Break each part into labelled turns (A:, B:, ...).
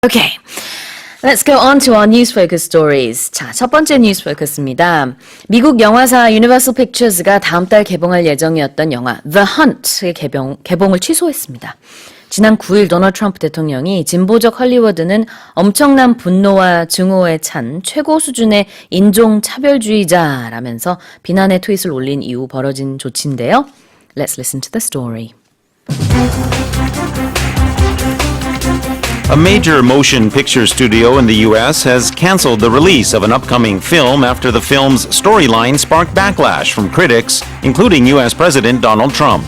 A: Okay, let's go on to our news focus stories. 자, 첫 번째 뉴스 포커스입니다. 미국 영화사 유니버설 픽처스가 다음 달 개봉할 예정이었던 영화 The Hunt의 개봉을 취소했습니다. 지난 9일 도널드 트럼프 대통령이 진보적 헐리우드는 엄청난 분노와 증오에 찬 최고 수준의 인종차별주의자라면서 비난의 트윗을 올린 이후 벌어진 조치인데요. Let's listen to the story.
B: A major motion picture studio in the U.S. has canceled the release of an upcoming film after the film's storyline sparked backlash from critics, including U.S. President Donald Trump.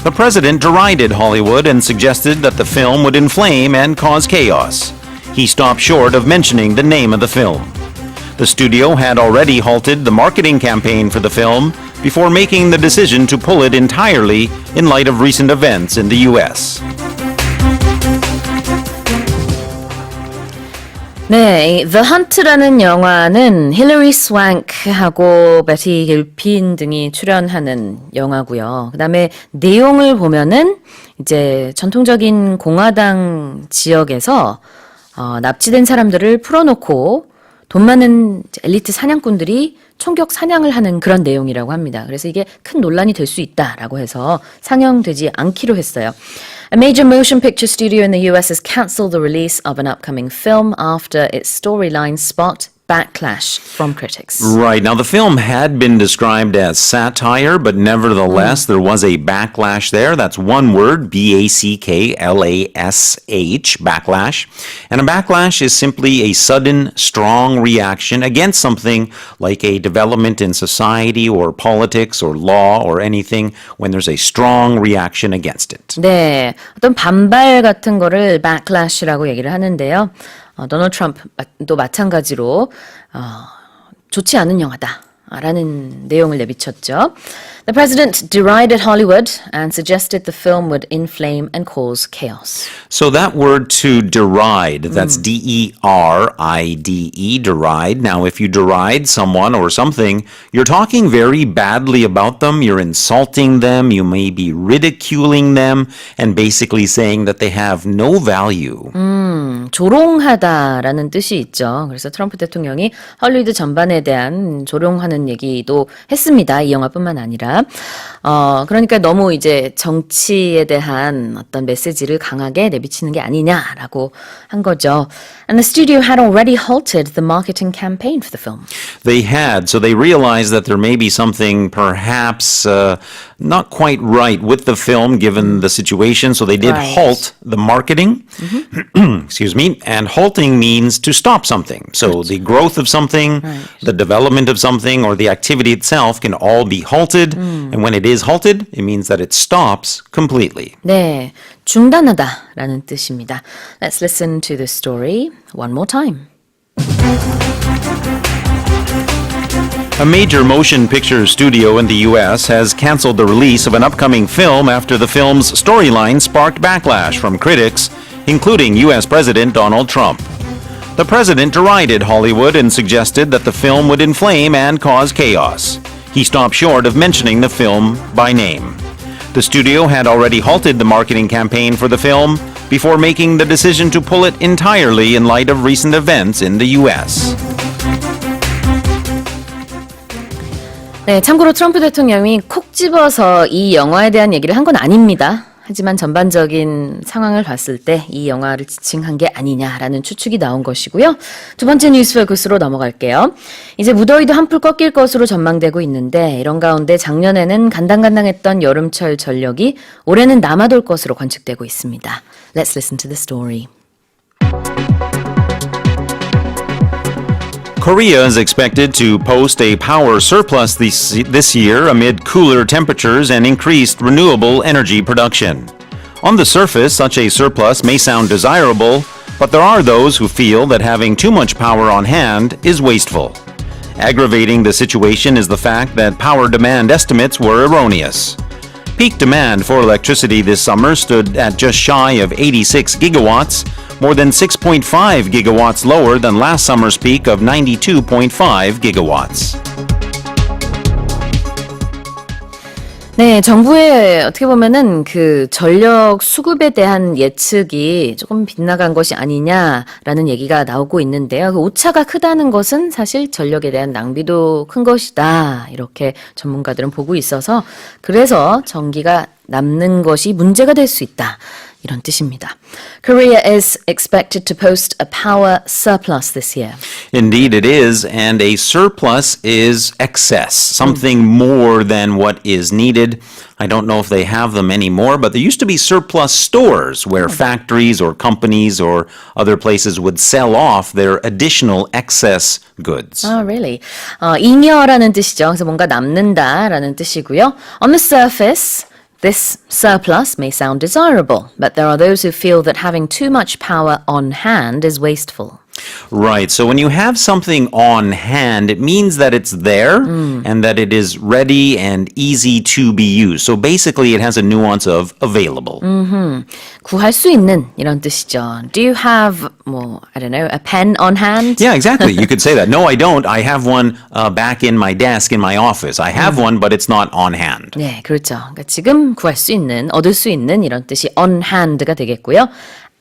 B: The president derided Hollywood and suggested that the film would inflame and cause chaos. He stopped short of mentioning the name of the film. The studio had already halted the marketing campaign for the film before making the decision to pull it entirely in light of recent events in the U.S.
A: 네, The Hunt라는 영화는 힐러리 스왕크하고 베티 길핀 등이 출연하는 영화고요. 그다음에 내용을 보면은 이제 전통적인 공화당 지역에서 납치된 사람들을 풀어놓고 돈 많은 엘리트 사냥꾼들이 총격 사냥을 하는 그런 내용이라고 합니다. 그래서 이게 큰 논란이 될 수 있다라고 해서 상영되지 않기로 했어요. A major motion picture studio in the US has canceled the release of an upcoming film after its storyline sparked backlash from critics.
B: Right. Now, the film had been described as satire, but nevertheless, there was a backlash there. That's one word, B-A-C-K-L-A-S-H, backlash. And a backlash is simply a sudden, strong reaction against something like a development in society or politics or law or anything when there's a strong reaction against it.
A: 네, 어떤 반발 같은 거를 backlash라고 얘기를 하는데요. 도널드 트럼프도 마찬가지로 좋지 않은 영화다라는 내용을 내비쳤죠. The president derided Hollywood and suggested the film would inflame and cause chaos.
B: So that word to deride, that's D-E-R-I-D-E, deride. Now, if you deride someone or something, you're talking very badly about them, you're insulting them, you may be ridiculing them, and basically saying that they have no value.
A: 조롱하다라는 뜻이 있죠. 그래서 트럼프 대통령이 헐리우드 전반에 대한 조롱하는 얘기도 했습니다. 이 영화뿐만 아니라. 그러니까 너무 이제 정치에 대한 어떤 메시지를 강하게 내비치는 게 아니냐라고 한 거죠. And the studio had already halted the marketing campaign for the film.
B: They had, so they realized that there may be something perhaps not quite right with the film given the situation, so they did halt the marketing. Excuse me. And halting means to stop something. So the growth of something, the development of something, or the activity itself can all be halted. And when it is halted, it means that it stops completely.
A: 네, 중단하다라는 뜻입니다. Let's listen to the story one more time.
B: A major motion picture studio in the U.S. has canceled the release of an upcoming film after the film's storyline sparked backlash from critics, including U.S. President Donald Trump. The president derided Hollywood and suggested that the film would inflame and cause chaos. He stopped short of mentioning the film by name. The studio had already halted the marketing campaign for the film before making the decision to pull it entirely in light of recent events in the U.S.
A: 네, 참고로 트럼프 대통령이 콕 집어서 이 영화에 대한 얘기를 한 건 아닙니다. 하지만 전반적인 상황을 봤을 때 이 영화를 지칭한 게 아니냐라는 추측이 나온 것이고요. 두 번째 뉴스 포커스로 넘어갈게요. 이제 무더위도 한풀 꺾일 것으로 전망되고 있는데 이런 가운데 작년에는 간당간당했던 여름철 전력이 올해는 남아돌 것으로 관측되고 있습니다. Let's listen to the story.
B: Korea is expected to post a power surplus this year amid cooler temperatures and increased renewable energy production. On the surface, such a surplus may sound desirable, but there are those who feel that having too much power on hand is wasteful. Aggravating the situation is the fact that power demand estimates were erroneous. Peak demand for electricity this summer stood at just shy of 86 gigawatts, more than 6.5 gigawatts lower than last summer's peak of 92.5 gigawatts.
A: 네, 정부의 어떻게 보면은 그 전력 수급에 대한 예측이 조금 빗나간 것이 아니냐라는 얘기가 나오고 있는데요. 그 오차가 크다는 것은 사실 전력에 대한 낭비도 큰 것이다. 이렇게 전문가들은 보고 있어서 그래서 전기가 남는 것이 문제가 될 수 있다. 이런 뜻입니다. Korea is expected to post a power surplus this year.
B: Indeed, it is, and a surplus is excess, something more than what is needed. I don't know if they have them anymore, but there used to be surplus stores where factories or companies or other places would sell off their additional excess goods.
A: Oh, really? 잉여라는 뜻이죠. 그래서 뭔가 남는다라는 뜻이고요. On the surface, this surplus may sound desirable, but there are those who feel that having too much power on hand is wasteful.
B: Right. So when you have something on hand, it means that it's there and that it is ready and easy to be used. So basically, it has a nuance of available.
A: 구할 수 있는 이런 뜻이죠. Do you have, I don't know, a pen on hand?
B: Yeah, exactly. You could say that. No, I don't. I have one back in my desk in my office. I have one, but it's not on hand.
A: 네, 그렇죠. 그러니까 지금 구할 수 있는, 얻을 수 있는 이런 뜻이 on hand가 되겠고요.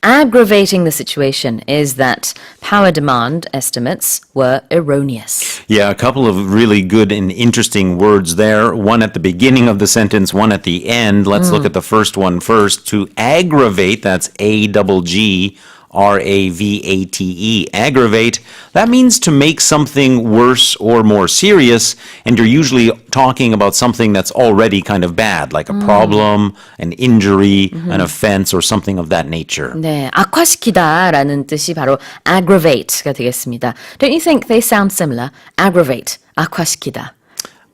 A: Aggravating the situation is that power demand estimates were erroneous.
B: Yeah, a couple of really good and interesting words there. One at the beginning of the sentence, one at the end. Let's look at the first one first. To aggravate, that's A-double-G. R-A-V-A-T-E, aggravate. That means to make something worse or more serious, and you're usually talking about something that's already kind of bad, like a problem, an injury, an offense, or something of that nature.
A: 네, 악화시키다라는 뜻이 바로 aggravate가 되겠습니다. Don't you think they sound similar? Aggravate, 악화시키다.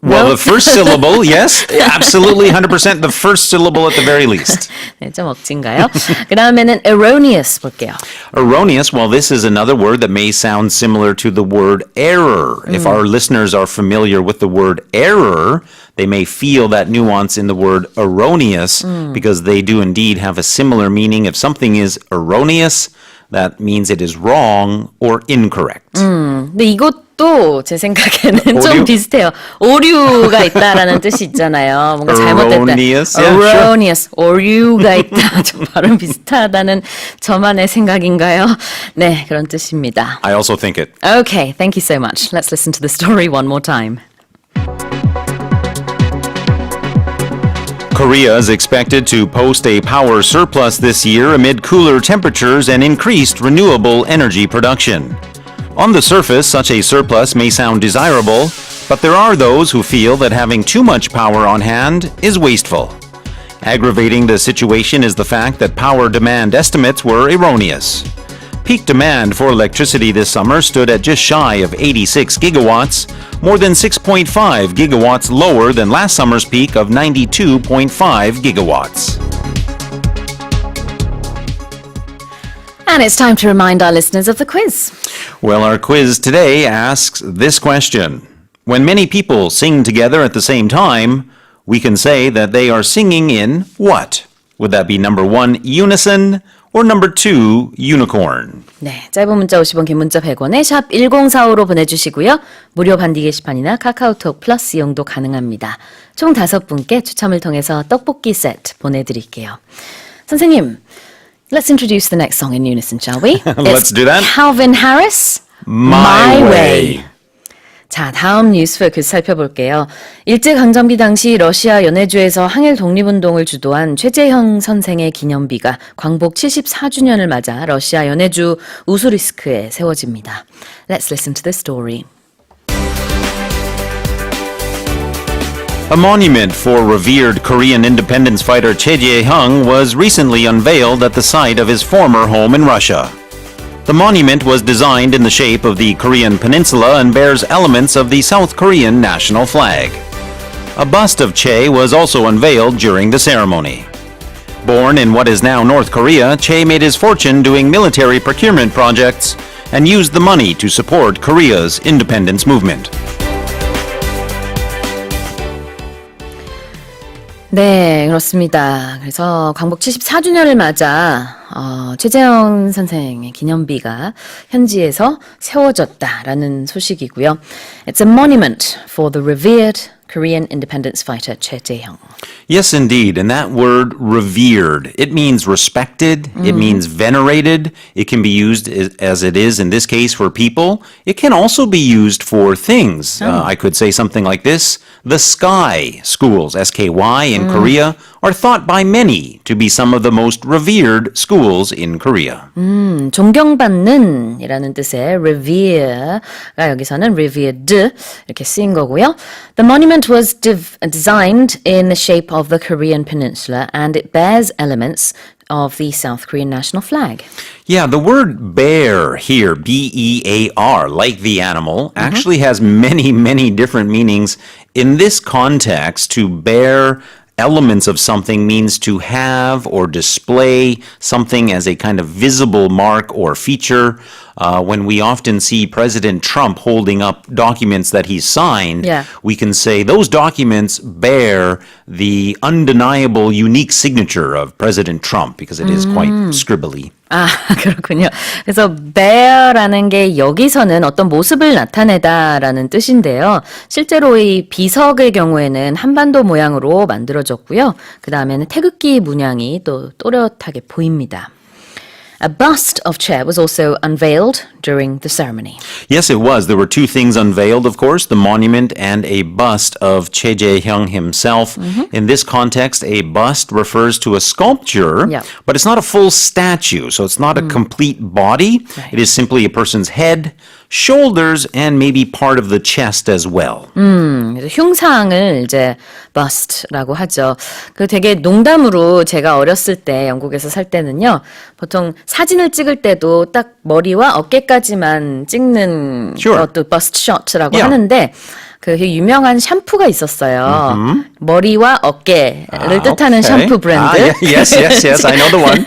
B: Well,
A: No?
B: the first syllable, yes, absolutely, 100%, the first syllable at the very least.
A: 네, 좀 억진가요? 그 다음에는 erroneous 볼게요.
B: Erroneous, well, this is another word that may sound similar to the word error. If our listeners are familiar with the word error, they may feel that nuance in the word erroneous because they do indeed have a similar meaning. If something is erroneous, that means it is wrong or incorrect.
A: 근데 이것도 제 생각에는
B: 오류?
A: 좀 비슷해요. 오류가 있다라는 뜻이 있잖아요. 뭔가 잘못됐다.
B: Erroneous, yeah, sure.
A: Erroneous, 오류가 있다. 좀 발음 비슷하다는 저만의 생각인가요? 네, 그런 뜻입니다.
B: I also think it.
A: Okay, thank you so much. Let's listen to the story one more time.
B: Korea is expected to post a power surplus this year amid cooler temperatures and increased renewable energy production. On the surface, such a surplus may sound desirable, but there are those who feel that having too much power on hand is wasteful. Aggravating the situation is the fact that power demand estimates were erroneous. Peak demand for electricity this summer stood at just shy of 86 gigawatts, more than 6.5 gigawatts lower than last summer's peak of 92.5 gigawatts.
A: And it's time to remind our listeners of the quiz.
B: Well, our quiz today asks this question. When many people sing together at the same time, we can say that they are singing in what? Would that be number 1, unison, or number 2, unicorn?
A: 네, 짧은 문자 50원, 긴 문자 100원에 샵 1045로 보내주시고요. 무료 반디 게시판이나 카카오톡 플러스 이용도 가능합니다. 총 5분께 추첨을 통해서 떡볶이 세트 보내드릴게요. 선생님, let's introduce the next song in unison, shall we?
B: Let's do that.
A: Calvin Harris,
B: My Way.
A: 자, 다음 뉴스 퀴즈 살펴볼게요. 일제강점기 당시 러시아 연해주에서 항일 독립운동을 주도한 최재형 선생의 기념비가 광복 74주년을 맞아 러시아 연해주 우수리스크에 세워집니다. Let's listen to the story.
B: A monument for revered Korean independence fighter Choi Jae-hyung was recently unveiled at the site of his former home in Russia. The monument was designed in the shape of the Korean peninsula and bears elements of the South Korean national flag. A bust of Che was also unveiled during the ceremony. Born in what is now North Korea, Che made his fortune doing military procurement projects and used the money to support Korea's independence movement.
A: 네, 그렇습니다. 그래서 광복 74주년을 맞아 최재형 선생의 기념비가 현지에서 세워졌다라는 소식이고요. It's a monument for the revered Korean independence fighter Choi Jae-hyung.
B: Yes, indeed. And that word revered, it means respected, it means venerated. It can be used as it is in this case for people. It can also be used for things. I could say something like this. The Sky schools, SKY in Korea, are thought by many to be some of the most revered schools in Korea.
A: 존경받는 이라는 뜻의 revere가 여기서는 revered 이렇게 쓰인 거고요. The monument was designed in the shape of the Korean peninsula and it bears elements of the South Korean national flag.
B: Yeah, the word bear here, B-E-A-R, like the animal, actually has many, many different meanings. In this context, to bear elements of something means to have or display something as a kind of visible mark or feature. When we often see President Trump holding up documents that he's signed,
A: Yeah.
B: we can say those documents bear the undeniable unique signature of President Trump because it is quite scribbly.
A: 아, 그렇군요. 그래서 bear라는 게 여기서는 어떤 모습을 나타내다라는 뜻인데요. 실제로 이 비석의 경우에는 한반도 모양으로 만들어졌고요. 그 다음에는 태극기 문양이 또 또렷하게 보입니다. A bust of Che was also unveiled during the ceremony.
B: Yes, it was. There were two things unveiled, of course, the monument and a bust of Choi Jae-hyung himself. In this context, a bust refers to a sculpture,
A: Yeah.
B: but it's not a full statue, so it's not a complete body.
A: Right.
B: It is simply a person's head, shoulders, and maybe part of the chest as well.
A: 그래서 흉상을 이제 bust라고 하죠. 그 되게 농담으로 제가 어렸을 때 영국에서 살 때는요. 보통 사진을 찍을 때도 딱 머리와 어깨까지만 찍는
B: Sure.
A: 것도 bust shot라고
B: Yeah.
A: 하는데 그 유명한 샴푸가 있었어요. 머리와 어깨를 뜻하는
B: okay.
A: 샴푸 브랜드.
B: Yes, I know the one.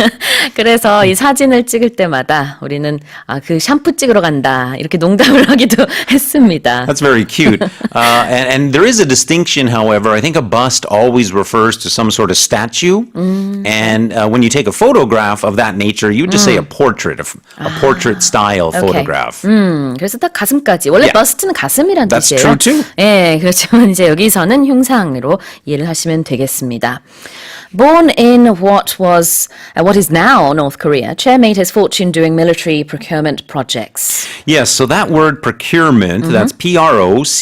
A: 그래서 이 사진을 찍을 때마다 우리는 그 샴푸 찍으러 간다 이렇게 농담을 하기도 했습니다.
B: That's very cute. And there is a distinction, however. I think a bust always refers to some sort of statue. And when you take a photograph of that nature, you just say a portrait, a portrait style photograph.
A: 그래서 딱 가슴까지. 원래
B: Yeah.
A: 버스트는 가슴이란
B: That's
A: 뜻이에요.
B: true too.
A: 예, 그렇지만 이제 여기서는 흉상으로 이해를 하시면 되겠습니다. Born in what is now North Korea, Che made his fortune doing military procurement projects.
B: Yes, so that word procurement, that's P-R-O-C-U-R-E-M-E-N-T,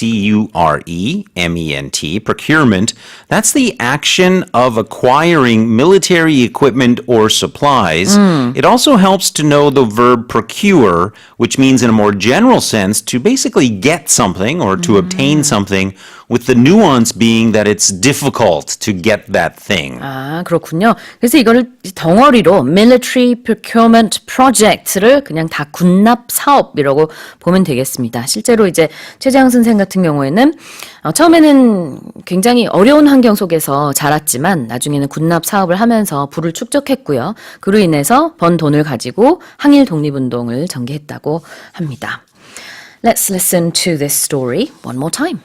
B: procurement, that's the action of acquiring military equipment or supplies. It also helps to know the verb procure, which means in a more general sense to basically get something or to obtain something, with the nuance being that it's difficult to get that thing.
A: 아, 그렇군요. 그래서 이거를 덩어리로 military procurement project를 그냥 다 군납 사업이라고 보면 되겠습니다. 실제로 이제 최재형 선생 같은 경우에는 처음에는 굉장히 어려운 환경 속에서 자랐지만 나중에는 군납 사업을 하면서 부를 축적했고요. 그로 인해서 번 돈을 가지고 항일 독립운동을 전개했다고 합니다. Let's listen to this story one more time.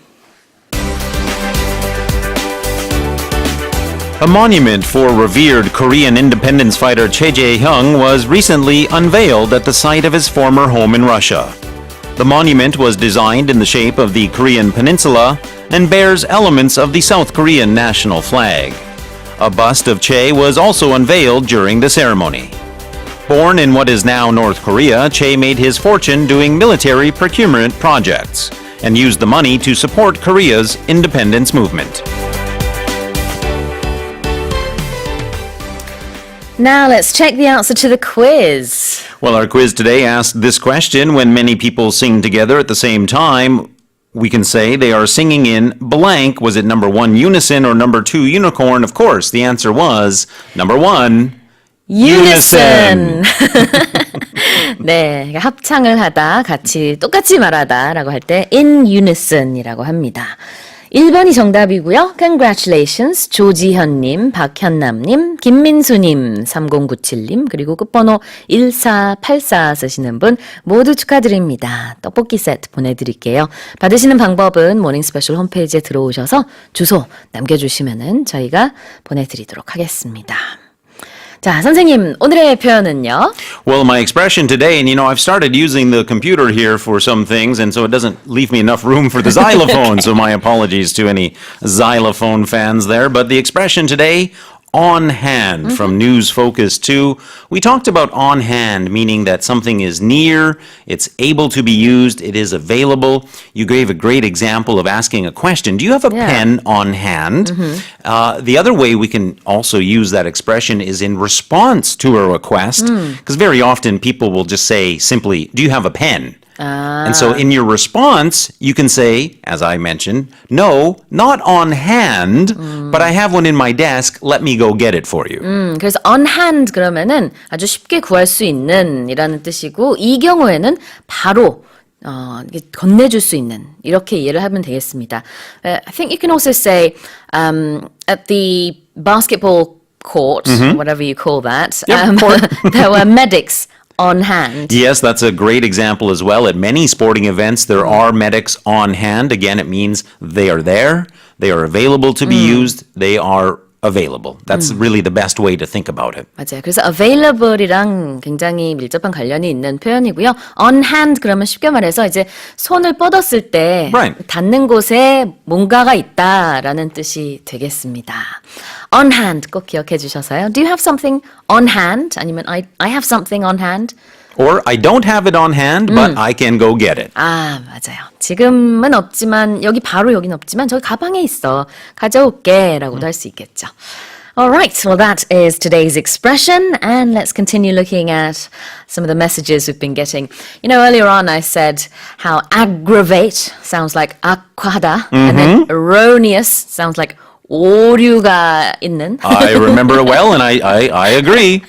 B: A monument for revered Korean independence fighter Choi Jae-hyung was recently unveiled at the site of his former home in Russia. The monument was designed in the shape of the Korean peninsula and bears elements of the South Korean national flag. A bust of Che was also unveiled during the ceremony. Born in what is now North Korea, Che made his fortune doing military procurement projects and used the money to support Korea's independence movement.
A: Now let's check the answer to the quiz.
B: Well, our quiz today asked this question: when many people sing together at the same time, we can say they are singing in blank. Was it number one, unison, or number two, unicorn? Of course, the answer was number one,
A: Unison. 네, 합창을 하다, 같이 똑같이 말하다라고 할 때 in unison이라고 합니다. 1번이 정답이고요. Congratulations. 조지현님, 박현남님, 김민수님, 3097님, 그리고 끝번호 1484 쓰시는 분 모두 축하드립니다. 떡볶이 세트 보내드릴게요. 받으시는 방법은 모닝스페셜 홈페이지에 들어오셔서 주소 남겨주시면은 저희가 보내드리도록 하겠습니다. 자, 선생님, 오늘의 표현은요?
B: Well, my expression today, and I've started using the computer here for some things, and so it doesn't leave me enough room for the xylophone, so my apologies to any xylophone fans there. But the expression today, on hand, from News Focus 2. We talked about on hand, meaning that something is near, it's able to be used, it is available. You gave a great example of asking a question. Do you have a pen on hand? The other way we can also use that expression is in response to a request, because very often people will just say simply, do you have a pen? And so in your response, you can say, as I mentioned, no, not on hand, but I have one in my desk. Let me go get it for you.
A: 그래서 on hand 그러면은 아주 쉽게 구할 수 있는 이라는 뜻이고 이 경우에는 바로 건네줄 수 있는 이렇게 이해를 하면 되겠습니다. I think you can also say at the basketball court, whatever you call that, there were medics on hand.
B: Yes, that's a great example as well. At many sporting events, there are medics on hand. Again, it means they are there, they are available to be used, they are available. That's really the best way to think about it.
A: 맞아요. 그래서 available이랑 굉장히 밀접한 관련이 있는 표현이고요. on hand 그러면 쉽게 말해서 이제 손을 뻗었을 때
B: Right.
A: 닿는 곳에 뭔가가 있다라는 뜻이 되겠습니다. on hand 꼭 기억해 주셔서요. Do you have something on hand? 아니면 I have something on hand?
B: Or I don't have it on hand, but I can go get it.
A: 아, 맞아요. 지금은 없지만 여기는 없지만 저기 가방에 있어. 가져올게 라고도 할 수 있겠죠. Alright, well that is today's expression and let's continue looking at some of the messages we've been getting. Earlier on I said how aggravate sounds like 악화하다 and then erroneous sounds like 오류가 있는.
B: I remember it well, and I agree.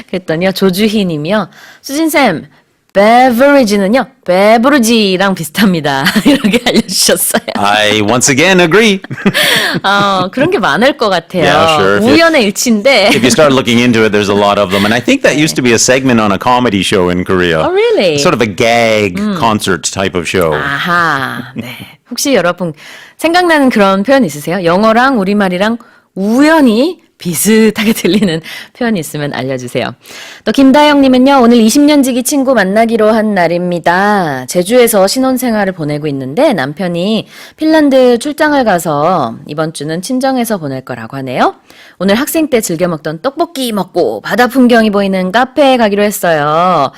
A: 그랬더니요, 조주희 님이요. 수진쌤, beverage는요, beverage랑 비슷합니다. 이렇게 알려주셨어요.
B: I once again agree.
A: 그런 게 많을 것 같아요.
B: Yeah, sure.
A: 우연의 일치인데.
B: If you start looking into it, there's a lot of them. And I think that used to be a segment on a comedy show in Korea.
A: Oh, really?
B: Sort of a gag concert type of show.
A: 아하, 네. 혹시 여러분 생각나는 그런 표현 있으세요? 영어랑 우리말이랑 우연히 비슷하게 들리는 표현이 있으면 알려주세요. 또 김다영님은요. 오늘 20년 지기 친구 만나기로 한 날입니다. 제주에서 신혼생활을 보내고 있는데 남편이 핀란드 출장을 가서 이번 주는 친정에서 보낼 거라고 하네요. 오늘 학생 때 즐겨 먹던 떡볶이 먹고 바다 풍경이 보이는 카페에 가기로 했어요.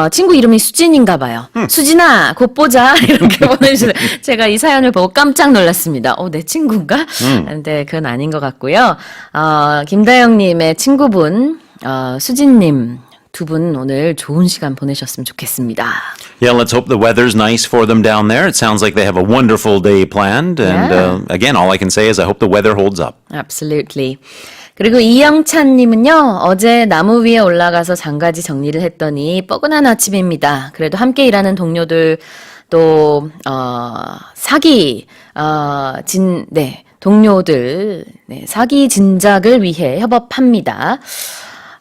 A: 친구 이름이 수진인가 봐요. 수진아 곧 보자 이렇게 보내주세요. 제가 이 사연을 보고 깜짝 놀랐습니다. 내 친구인가? 근데 그건 아닌 것 같고요. 김다영님의 친구분, 수진님 두 분 오늘 좋은 시간 보내셨으면 좋겠습니다.
B: Yeah, let's hope the weather's nice for them down there. It sounds like they have a wonderful day planned. And again, all I can say is I hope the weather holds up.
A: Absolutely. 그리고 이영찬님은요, 어제 나무 위에 올라가서 장가지 정리를 했더니 뻐근한 아침입니다. 그래도 함께 일하는 동료들 또 동료들 사기 진작을 위해 협업합니다.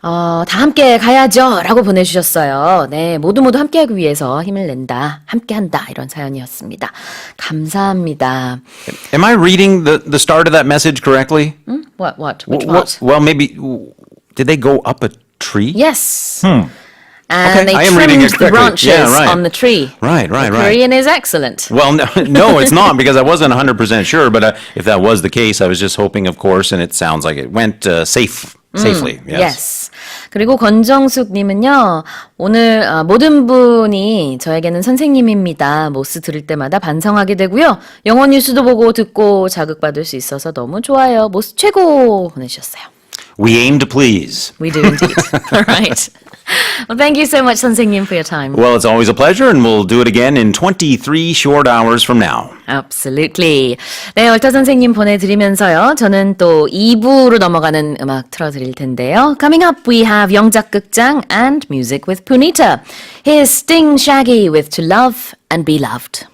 A: 다 함께 가야죠 라고 보내주셨어요. 네, 모두 함께하기 위해서 힘을 낸다, 함께한다 이런 사연이었습니다. 감사합니다.
B: Am I reading the start of that message correctly?
A: What? Which what?
B: Well, maybe, did they go up a tree?
A: Yes.
B: Okay,
A: And they
B: I am reading
A: trimmed
B: it
A: the
B: correctly.
A: branches
B: Yeah, right.
A: on the tree.
B: Right.
A: The Korean is excellent.
B: Well, no, it's not, because I wasn't 100% sure, but if that was the case, I was just hoping, of course, and it sounds like it went safely.
A: Yes. 그리고 권정숙 님은요. 오늘 모든 분이 저에게는 선생님입니다. 모스 들을 때마다 반성하게 되고요. 영어 뉴스도 보고 듣고 자극받을 수 있어서 너무 좋아요. 모스 최고 보내주셨어요.
B: We aim to please.
A: We do indeed. All right. Well, thank you so much, 선생님, for your time.
B: Well, it's always a pleasure, and we'll do it again in 23 short hours from now.
A: Absolutely. 네, 얼터 선생님 보내드리면서요. 저는 또 2부로 넘어가는 음악 틀어드릴 텐데요. Coming up, we have 영작극장 and music with Punita. Here's Sting Shaggy with To Love and Be Loved.